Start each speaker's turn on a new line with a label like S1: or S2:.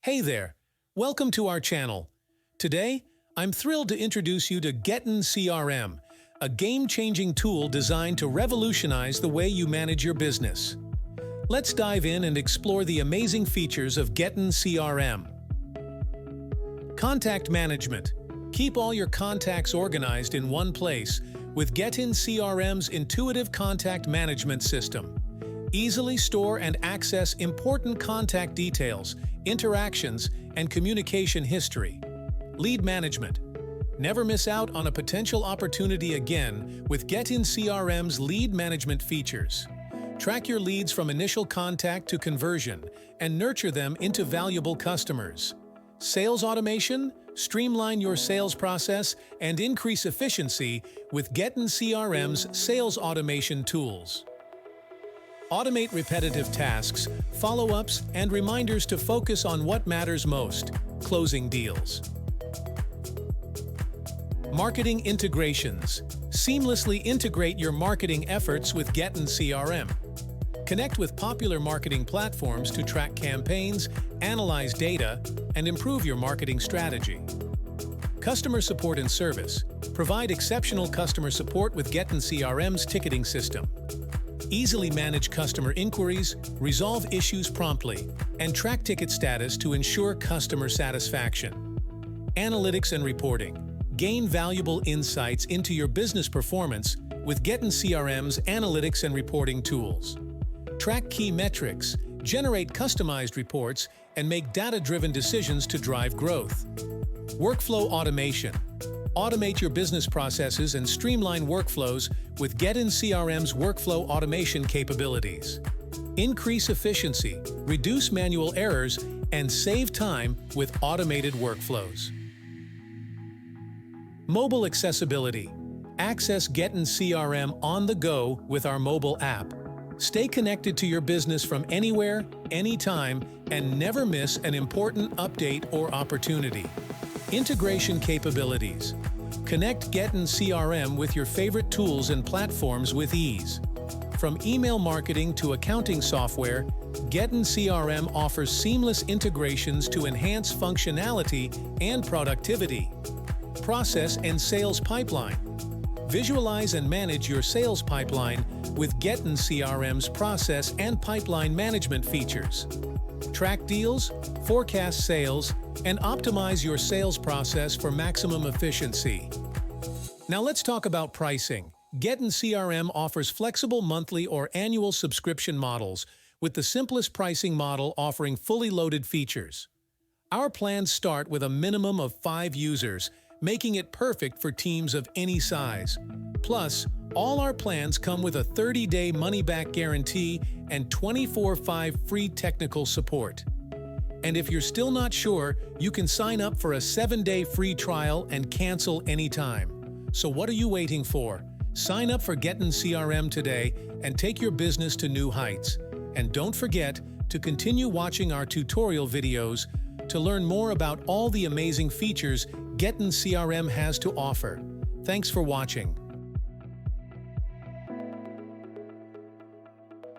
S1: Hey there, welcome to our channel. Today, I'm thrilled to introduce you to Getyn CRM, a game-changing tool designed to revolutionize the way you manage your business. Let's dive in and explore the amazing features of Getyn CRM. Contact management. Keep all your contacts organized in one place with Getyn CRM's intuitive contact management system. Easily store and access important contact details, interactions, and communication history. Lead management. Never miss out on a potential opportunity again with Getyn CRM's lead management features. Track your leads from initial contact to conversion and nurture them into valuable customers. Sales automation. Streamline your sales process and increase efficiency with Getyn CRM's sales automation tools. Automate repetitive tasks, follow-ups, and reminders to focus on what matters most, closing deals. Marketing integrations. Seamlessly integrate your marketing efforts with Getyn CRM. Connect with popular marketing platforms to track campaigns, analyze data, and improve your marketing strategy. Customer support and service. Provide exceptional customer support with Getyn CRM's ticketing system. Easily manage customer inquiries, resolve issues promptly, and track ticket status to ensure customer satisfaction. Analytics and reporting. Gain valuable insights into your business performance with Getyn CRM's analytics and reporting tools. Track key metrics, generate customized reports, and make data-driven decisions to drive growth. Workflow automation. Automate your business processes and streamline workflows with Getyn CRM's workflow automation capabilities. Increase efficiency, reduce manual errors, and save time with automated workflows. Mobile accessibility. Access Getyn CRM on the go with our mobile app. Stay connected to your business from anywhere, anytime, and never miss an important update or opportunity. Integration capabilities. Connect Getyn CRM with your favorite tools and platforms with ease. From email marketing to accounting software, Getyn CRM offers seamless integrations to enhance functionality and productivity. Process and sales pipeline. Visualize and manage your sales pipeline with Getyn CRM's process and pipeline management features. Track deals, forecast sales, and optimize your sales process for maximum efficiency. Now let's talk about pricing. Getyn CRM offers flexible monthly or annual subscription models, with the simplest pricing model offering fully loaded features. Our plans start with a minimum of 5 users, making it perfect for teams of any size. Plus, all our plans come with a 30-day money-back guarantee and 24/5 free technical support. And if you're still not sure, you can sign up for a 7-day free trial and cancel anytime. So what are you waiting for? Sign up for Getyn CRM today and take your business to new heights. And don't forget to continue watching our tutorial videos to learn more about all the amazing features Getyn CRM has to offer. Thanks for watching.